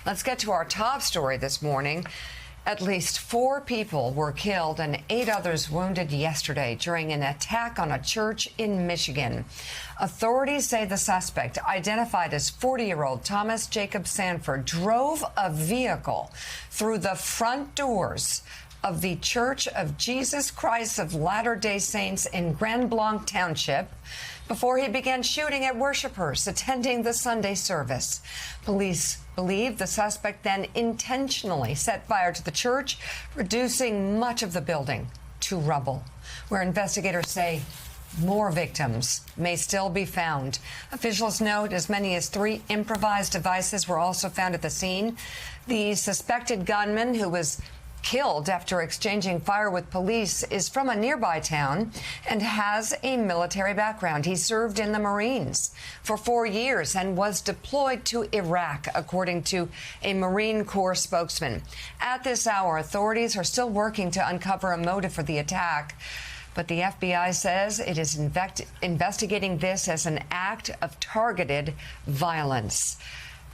Let's get to our top story this morning. At least 4 people were killed and 8 others wounded yesterday during an attack on a church in Michigan. Authorities say the suspect, identified as 40-year-old Thomas Jacob Sanford, drove a vehicle through the front doors of the Church of Jesus Christ of Latter-day Saints in Grand Blanc Township before he began shooting at worshipers attending the Sunday service. Police believe the suspect then intentionally set fire to the church, reducing much of the building to rubble, where investigators say more victims may still be found. Officials note as many as 3 improvised devices were also found at the scene. The suspected gunman, who was killed after exchanging fire with police, is from a nearby town and has a military background. He served in the Marines for 4 years and was deployed to Iraq, according to a Marine Corps spokesman. At this hour, authorities are still working to uncover a motive for the attack, but the FBI says it is investigating this as an act of targeted violence.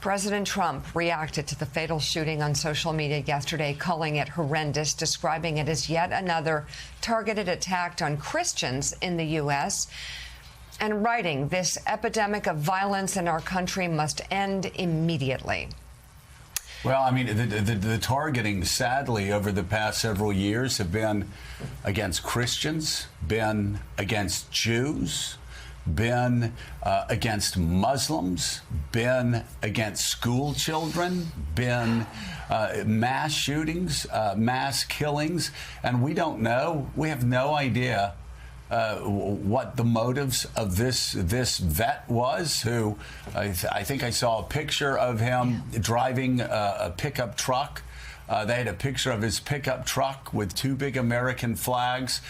President Trump reacted to the fatal shooting on social media yesterday, calling it horrendous, describing it as yet another targeted attack on Christians in the U.S., and writing, "This epidemic of violence in our country must end immediately." Well, I mean, the targeting, sadly, over the past several years have been against Christians, been against Jews, been against Muslims, been against school children, been mass shootings, mass killings, and we don't know. We have no idea what the motives of this vet was, who I think I saw a picture of him driving a pickup truck. They had a picture of his pickup truck with 2 big American flags,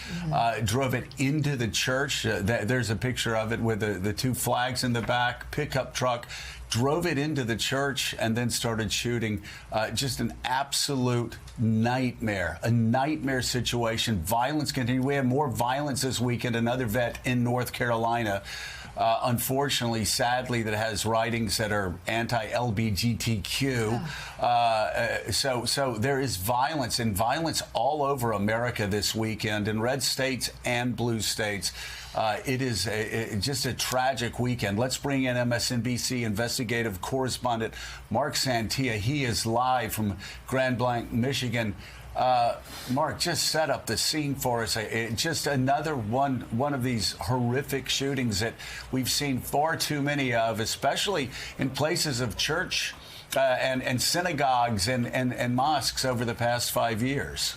drove it into the church. There's a picture of it with the 2 flags in the back, pickup truck, drove it into the church and then started shooting. Just an absolute nightmare, a nightmare situation. Violence continued. We had more violence this weekend. Another vet in North Carolina, unfortunately, sadly, that has writings that are anti-LGBTQ. So there is violence, and violence all over America this weekend, in red states and blue states. It is just a tragic weekend. Let's bring in MSNBC investigative correspondent Mark Santia. He is live from Grand Blanc, Michigan. Mark, just set up the scene for us. Just another one of these horrific shootings that we've seen far too many of, especially in places of church and synagogues and mosques over the past 5 years.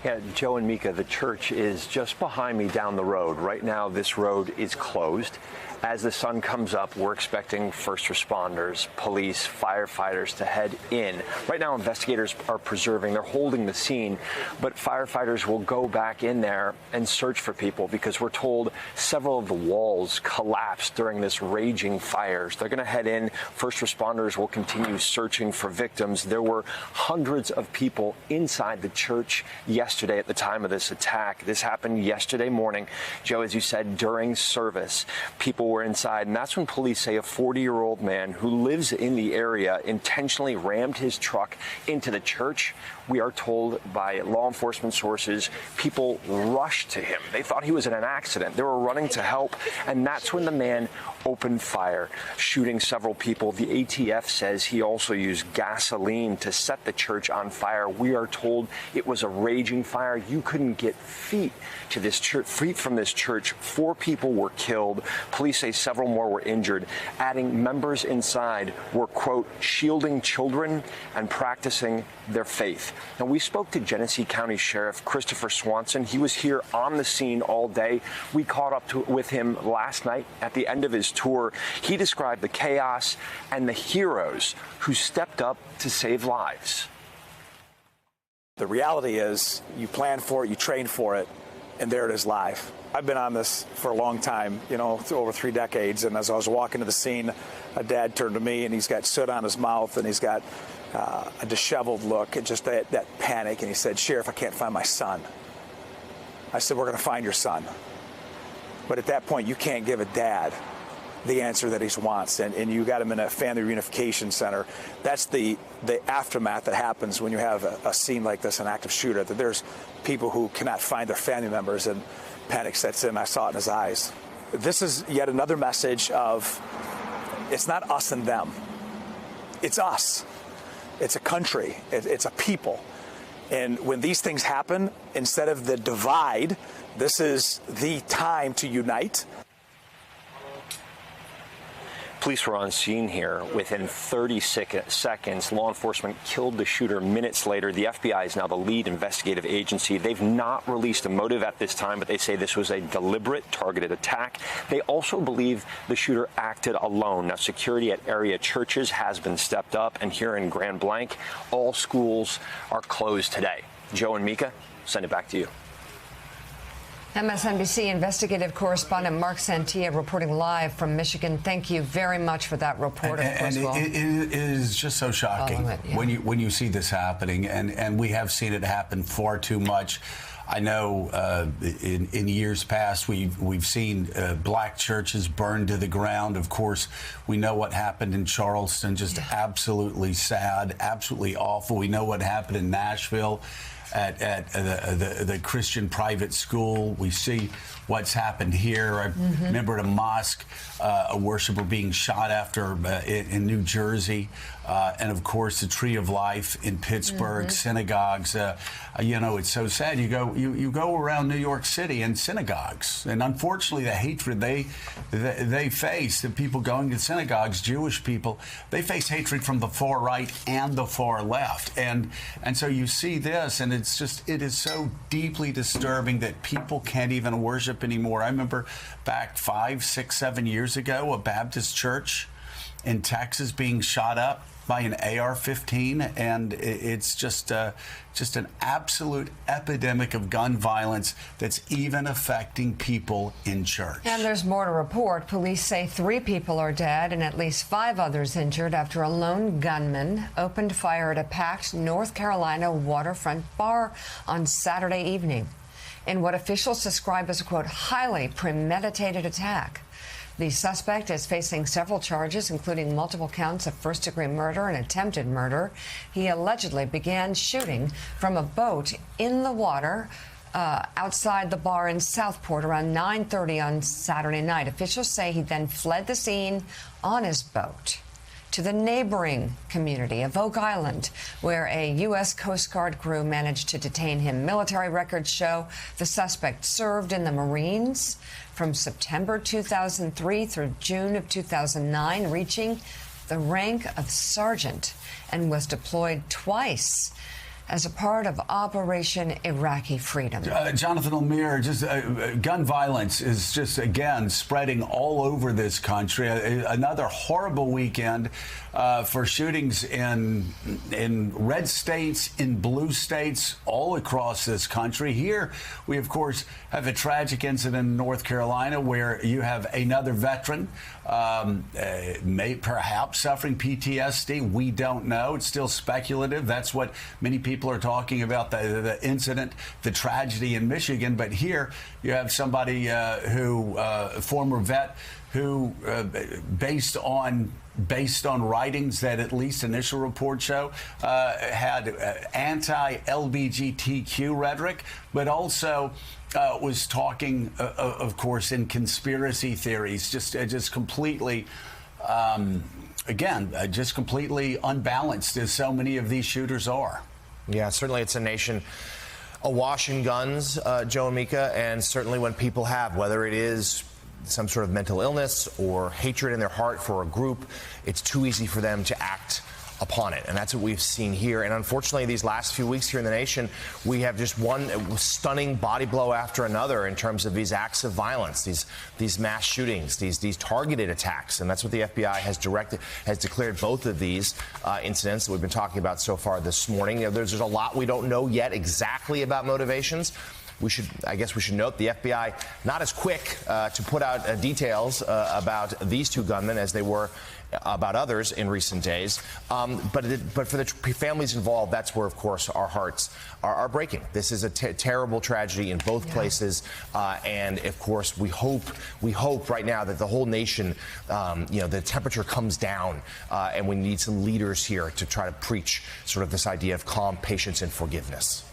Yeah, Joe and Mika, the church is just behind me down the road. Right now, this road is closed. As the sun comes up, we're expecting first responders, police, firefighters to head in. Right now, investigators are they're holding the scene, but firefighters will go back in there and search for people because we're told several of the walls collapsed during this raging fires. They're going to head in. First responders will continue searching for victims. There were hundreds of people inside the church yesterday at the time of this attack. This happened yesterday morning. Joe, as you said, during service, people were inside, and that's when police say a 40-year-old man who lives in the area intentionally rammed his truck into the church. We are told by law enforcement sources, people rushed to him. They thought he was in an accident. They were running to help, and that's when the man opened fire, shooting several people. The ATF says he also used gasoline to set the church on fire. We are told it was a raging fire. You couldn't get feet to this church, feet from this church. 4 people were killed. Police say several more were injured, adding members inside were, quote, shielding children and practicing their faith. Now, we spoke to Genesee County Sheriff Christopher Swanson. He was here on the scene all day. We caught up with him last night at the end of his tour. He described the chaos and the heroes who stepped up to save lives. The reality is you plan for it, you train for it, and there it is live. I've been on this for a long time, over 3 decades, and as I was walking to the scene, a dad turned to me, and he's got soot on his mouth, and he's got a disheveled look, and just that panic, and he said, "Sheriff, I can't find my son." I said, "We're going to find your son." But at that point, you can't give a dad the answer that he wants, and you got him in a family reunification center. That's the aftermath that happens when you have a scene like this, an active shooter, that there's people who cannot find their family members and panic sets in. I saw it in his eyes. This is yet another message of it's not us and them. It's us. It's a country. It's a people. And when these things happen, instead of the divide, this is the time to unite. Police were on scene here. Within 30 seconds, law enforcement killed the shooter. Minutes later, the FBI is now the lead investigative agency. They've not released a motive at this time, but they say this was a deliberate, targeted attack. They also believe the shooter acted alone. Now, security at area churches has been stepped up, and here in Grand Blanc, all schools are closed today. Joe and Mika, send it back to you. MSNBC investigative correspondent Mark Santia reporting live from Michigan. Thank you very much for that report. And it is just so shocking when you see this happening, and we have seen it happen far too much. I know in years past we've seen black churches burned to the ground. Of course, we know what happened in Charleston, just absolutely sad, absolutely awful. We know what happened in Nashville at the Christian private school. We see what's happened here. I remember at a mosque, a worshiper being shot after in New Jersey. And of course, the Tree of Life in Pittsburgh, synagogues. It's so sad. You go around New York City and synagogues, and unfortunately, the hatred they face, the people going to synagogues, Jewish people, they face hatred from the far right and the far left, and so you see this, and it is so deeply disturbing that people can't even worship anymore. I remember back 5, 6, 7 years ago, a Baptist church in Texas being shot up by an AR-15, and it's just an absolute epidemic of gun violence that's even affecting people in church. And there's more to report. Police say 3 people are dead and at least 5 others injured after a lone gunman opened fire at a packed North Carolina waterfront bar on Saturday evening in what officials describe as a, quote, highly premeditated attack. The suspect is facing several charges, including multiple counts of first-degree murder and attempted murder. He allegedly began shooting from a boat in the water outside the bar in Southport around 9:30 on Saturday night. Officials say he then fled the scene on his boat to the neighboring community of Oak Island, where a U.S. Coast Guard crew managed to detain him. Military records show the suspect served in the Marines from September 2003 through June of 2009, reaching the rank of sergeant, and was deployed twice as a part of Operation Iraqi Freedom. Jonathan O'Meara, just gun violence is just, again, spreading all over this country. Another horrible weekend for shootings in red states, in blue states, all across this country. Here, we, of course, have a tragic incident in North Carolina where you have another veteran, perhaps suffering PTSD. We don't know. It's still speculative. That's what many people are talking about, the incident, the tragedy in Michigan. But here you have somebody former vet who, based on writings that at least initial reports show, had anti-LGBTQ rhetoric, but also was talking, of course, in conspiracy theories, just completely. Just completely unbalanced, as so many of these shooters are. Yeah, certainly it's a nation awash in guns, Joe and Mika, and certainly when people have, whether it is some sort of mental illness or hatred in their heart for a group, it's too easy for them to act upon it. And that's what we've seen here. And unfortunately, these last few weeks here in the nation, we have just one stunning body blow after another in terms of these acts of violence, these mass shootings, these targeted attacks. And that's what the FBI has declared both of these incidents that we've been talking about so far this morning. You know, there's a lot we don't know yet exactly about motivations. I guess we should note the FBI not as quick to put out details about these 2 gunmen as they were about others in recent days. But for the families involved, that's where, of course, our hearts are breaking. This is a terrible tragedy in both places, and of course, we hope right now that the whole nation, the temperature comes down, and we need some leaders here to try to preach sort of this idea of calm, patience, and forgiveness.